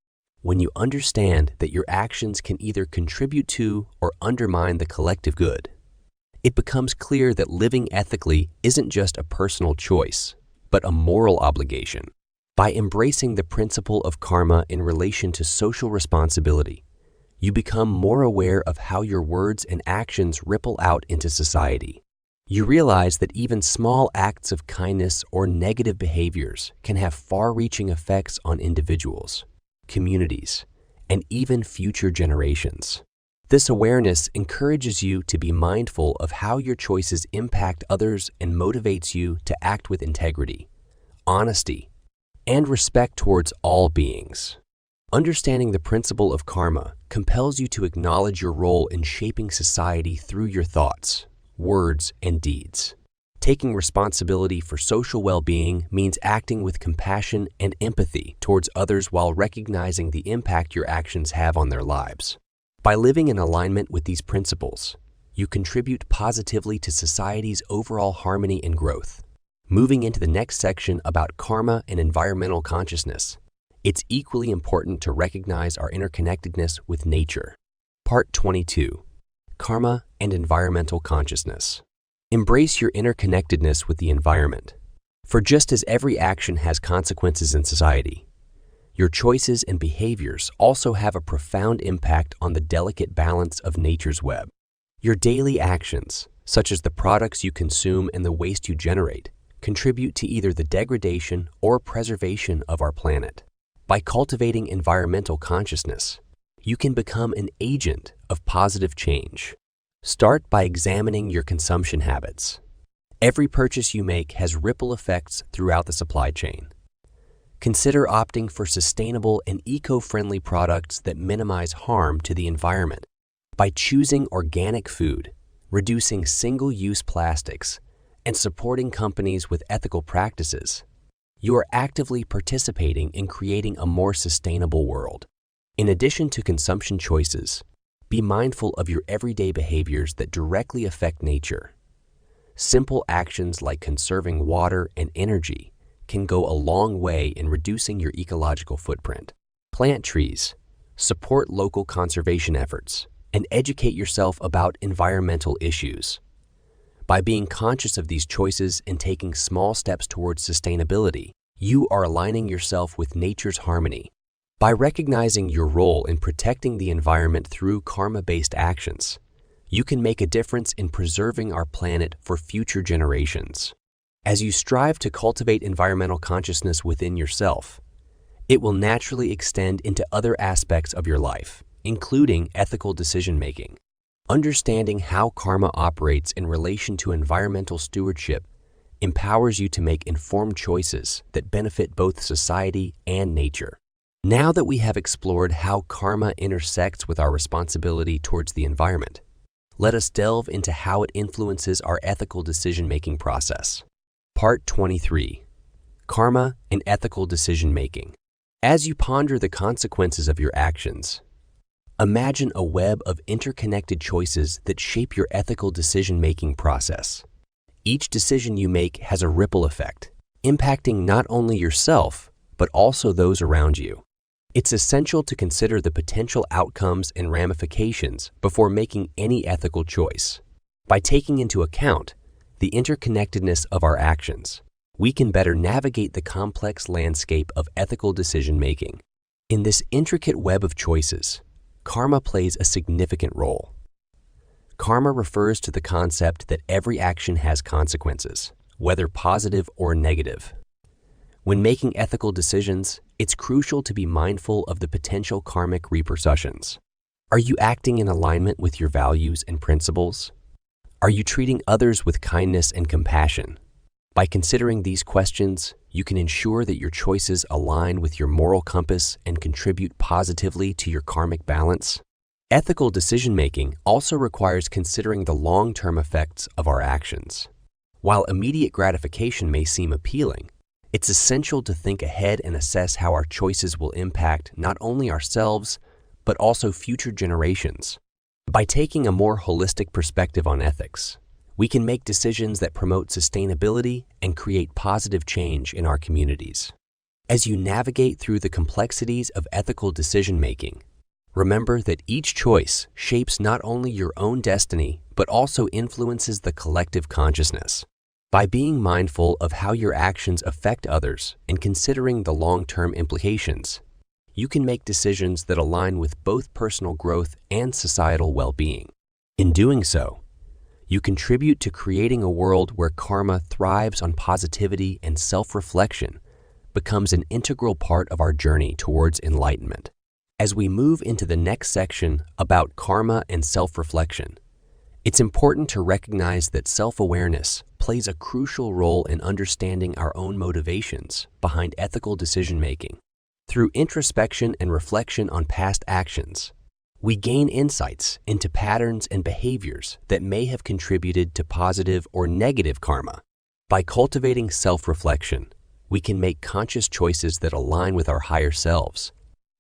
[SPEAKER 1] When you understand that your actions can either contribute to or undermine the collective good, it becomes clear that living ethically isn't just a personal choice, but a moral obligation. By embracing the principle of karma in relation to social responsibility, you become more aware of how your words and actions ripple out into society. You realize that even small acts of kindness or negative behaviors can have far-reaching effects on individuals, communities, and even future generations. This awareness encourages you to be mindful of how your choices impact others and motivates you to act with integrity, honesty, and respect towards all beings. Understanding the principle of karma compels you to acknowledge your role in shaping society through your thoughts, words, and deeds. Taking responsibility for social well-being means acting with compassion and empathy towards others while recognizing the impact your actions have on their lives. By living in alignment with these principles, you contribute positively to society's overall harmony and growth. Moving into the next section about karma and environmental consciousness, it's equally important to recognize our interconnectedness with nature. Part 22. Karma and Environmental Consciousness. Embrace your interconnectedness with the environment. For just as every action has consequences in society, your choices and behaviors also have a profound impact on the delicate balance of nature's web. Your daily actions, such as the products you consume and the waste you generate, contribute to either the degradation or preservation of our planet. By cultivating environmental consciousness, you can become an agent of positive change. Start by examining your consumption habits. Every purchase you make has ripple effects throughout the supply chain. Consider opting for sustainable and eco-friendly products that minimize harm to the environment. By choosing organic food, reducing single-use plastics, and supporting companies with ethical practices, you are actively participating in creating a more sustainable world. In addition to consumption choices, be mindful of your everyday behaviors that directly affect nature. Simple actions like conserving water and energy can go a long way in reducing your ecological footprint. Plant trees, support local conservation efforts, and educate yourself about environmental issues. By being conscious of these choices and taking small steps towards sustainability, you are aligning yourself with nature's harmony. By recognizing your role in protecting the environment through karma-based actions, you can make a difference in preserving our planet for future generations. As you strive to cultivate environmental consciousness within yourself, it will naturally extend into other aspects of your life, including ethical decision-making. Understanding how karma operates in relation to environmental stewardship empowers you to make informed choices that benefit both society and nature. Now that we have explored how karma intersects with our responsibility towards the environment, let us delve into how it influences our ethical decision-making process. Part 23. Karma and Ethical Decision-Making. As you ponder the consequences of your actions, imagine a web of interconnected choices that shape your ethical decision-making process. Each decision you make has a ripple effect, impacting not only yourself, but also those around you. It's essential to consider the potential outcomes and ramifications before making any ethical choice. By taking into account the interconnectedness of our actions, we can better navigate the complex landscape of ethical decision-making. In this intricate web of choices, karma plays a significant role. Karma refers to the concept that every action has consequences, whether positive or negative. When making ethical decisions, it's crucial to be mindful of the potential karmic repercussions. Are you acting in alignment with your values and principles? Are you treating others with kindness and compassion? By considering these questions, you can ensure that your choices align with your moral compass and contribute positively to your karmic balance. Ethical decision-making also requires considering the long-term effects of our actions. While immediate gratification may seem appealing, it's essential to think ahead and assess how our choices will impact not only ourselves, but also future generations. By taking a more holistic perspective on ethics, we can make decisions that promote sustainability and create positive change in our communities. As you navigate through the complexities of ethical decision-making, remember that each choice shapes not only your own destiny, but also influences the collective consciousness. By being mindful of how your actions affect others and considering the long-term implications, you can make decisions that align with both personal growth and societal well-being. In doing so, you contribute to creating a world where karma thrives on positivity and self-reflection becomes an integral part of our journey towards enlightenment. As we move into the next section about karma and self-reflection, it's important to recognize that self-awareness plays a crucial role in understanding our own motivations behind ethical decision-making. Through introspection and reflection on past actions, we gain insights into patterns and behaviors that may have contributed to positive or negative karma. By cultivating self-reflection, we can make conscious choices that align with our higher selves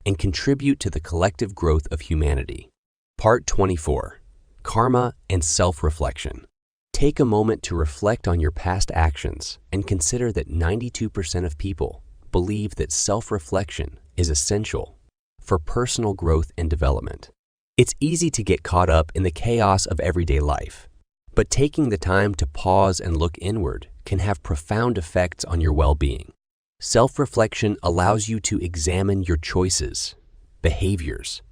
[SPEAKER 1] and contribute to the collective growth of humanity. Part 24. Karma and self-reflection. Take a moment to reflect on your past actions and consider that 92% of people believe that self-reflection is essential for personal growth and development. It's easy to get caught up in the chaos of everyday life, but taking the time to pause and look inward can have profound effects on your well-being. Self-reflection allows you to examine your choices, behaviors,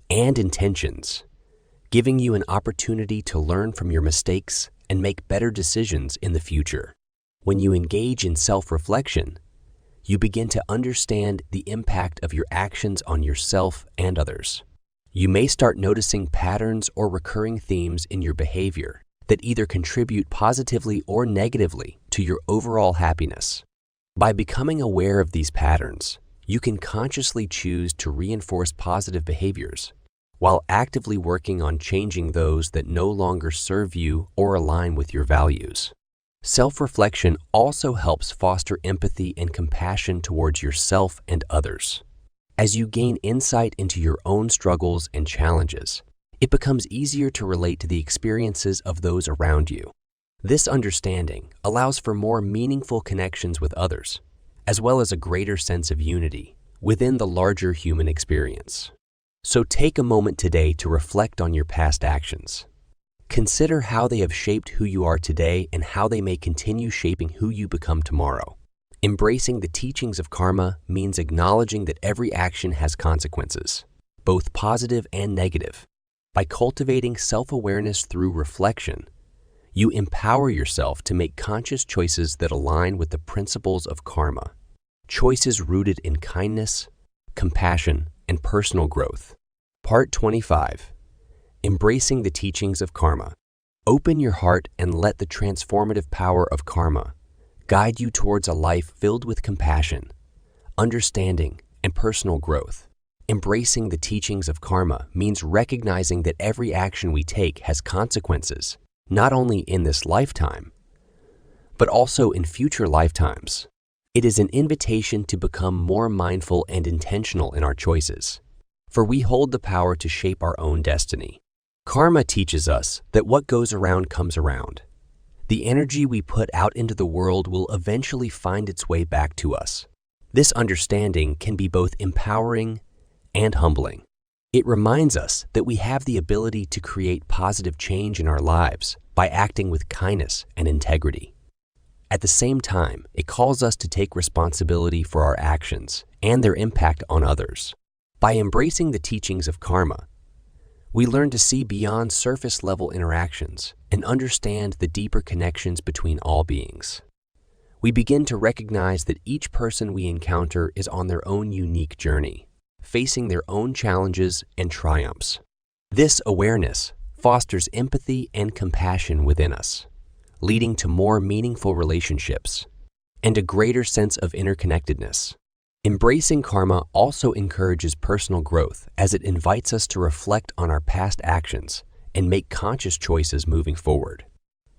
[SPEAKER 1] and intentions, giving you an opportunity to learn from your mistakes and make better decisions in the future. When you engage in self-reflection, you begin to understand the impact of your actions on yourself and others. You may start noticing patterns or recurring themes in your behavior that either contribute positively or negatively to your overall happiness. By becoming aware of these patterns, you can consciously choose to reinforce positive behaviors while actively working on changing those that no longer serve you or align with your values. Self-reflection also helps foster empathy and compassion towards yourself and others. As you gain insight into your own struggles and challenges, it becomes easier to relate to the experiences of those around you. This understanding allows for more meaningful connections with others, as well as a greater sense of unity within the larger human experience. So take a moment today to reflect on your past actions. Consider how they have shaped who you are today and how they may continue shaping who you become tomorrow. Embracing the teachings of karma means acknowledging that every action has consequences, both positive and negative. By cultivating self-awareness through reflection, you empower yourself to make conscious choices that align with the principles of karma, choices rooted in kindness, compassion, and personal growth. Part 25. Embracing the teachings of karma. Open your heart and let the transformative power of karma guide you towards a life filled with compassion, understanding, and personal growth. Embracing the teachings of karma means recognizing that every action we take has consequences, not only in this lifetime, but also in future lifetimes. It is an invitation to become more mindful and intentional in our choices, for we hold the power to shape our own destiny. Karma teaches us that what goes around comes around. The energy we put out into the world will eventually find its way back to us. This understanding can be both empowering and humbling. It reminds us that we have the ability to create positive change in our lives by acting with kindness and integrity. At the same time, it calls us to take responsibility for our actions and their impact on others. By embracing the teachings of karma, we learn to see beyond surface-level interactions and understand the deeper connections between all beings. We begin to recognize that each person we encounter is on their own unique journey, facing their own challenges and triumphs. This awareness fosters empathy and compassion within us, leading to more meaningful relationships and a greater sense of interconnectedness. Embracing karma also encourages personal growth as it invites us to reflect on our past actions and make conscious choices moving forward.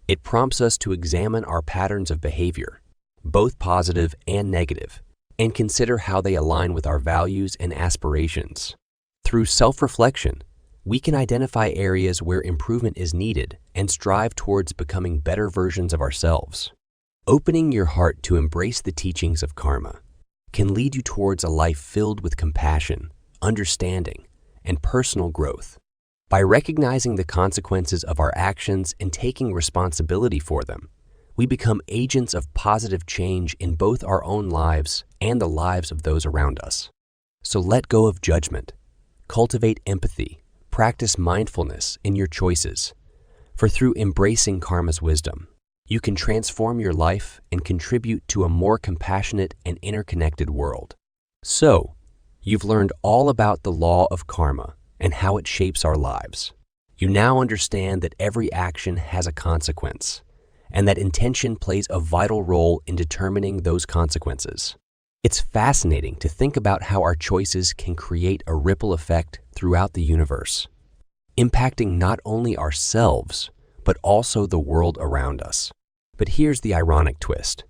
[SPEAKER 1] It prompts us to examine our patterns of behavior, both positive and negative, and consider how they align with our values and aspirations. Through self-reflection, we can identify areas where improvement is needed and strive towards becoming better versions of ourselves. Opening your heart to embrace the teachings of karma can lead you towards a life filled with compassion, understanding, and personal growth. By recognizing the consequences of our actions and taking responsibility for them, we become agents of positive change in both our own lives and the lives of those around us. So let go of judgment, cultivate empathy, practice mindfulness in your choices, for through embracing karma's wisdom, you can transform your life and contribute to a more compassionate and interconnected world. So, you've learned all about the law of karma and how it shapes our lives. You now understand that every action has a consequence, and that intention plays a vital role in determining those consequences. It's fascinating to think about how our choices can create a ripple effect throughout the universe, impacting not only ourselves, but also the world around us. But here's the ironic twist.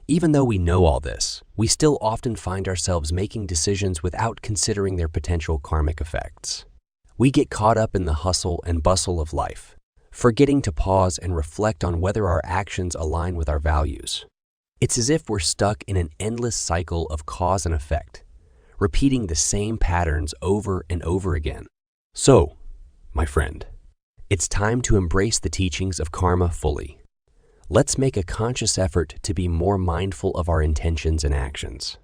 [SPEAKER 1] Even though we know all this, we still often find ourselves making decisions without considering their potential karmic effects. We get caught up in the hustle and bustle of life, forgetting to pause and reflect on whether our actions align with our values. It's as if we're stuck in an endless cycle of cause and effect, repeating the same patterns over and over again. So, my friend, it's time to embrace the teachings of karma fully. Let's make a conscious effort to be more mindful of our intentions and actions.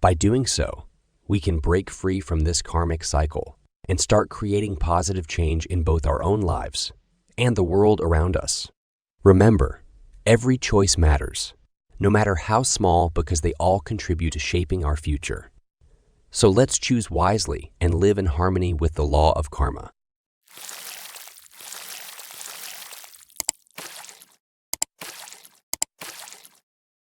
[SPEAKER 1] By doing so, we can break free from this karmic cycle and start creating positive change in both our own lives and the world around us. Remember, every choice matters, no matter how small, because they all contribute to shaping our future. So let's choose wisely and live in harmony with the law of karma.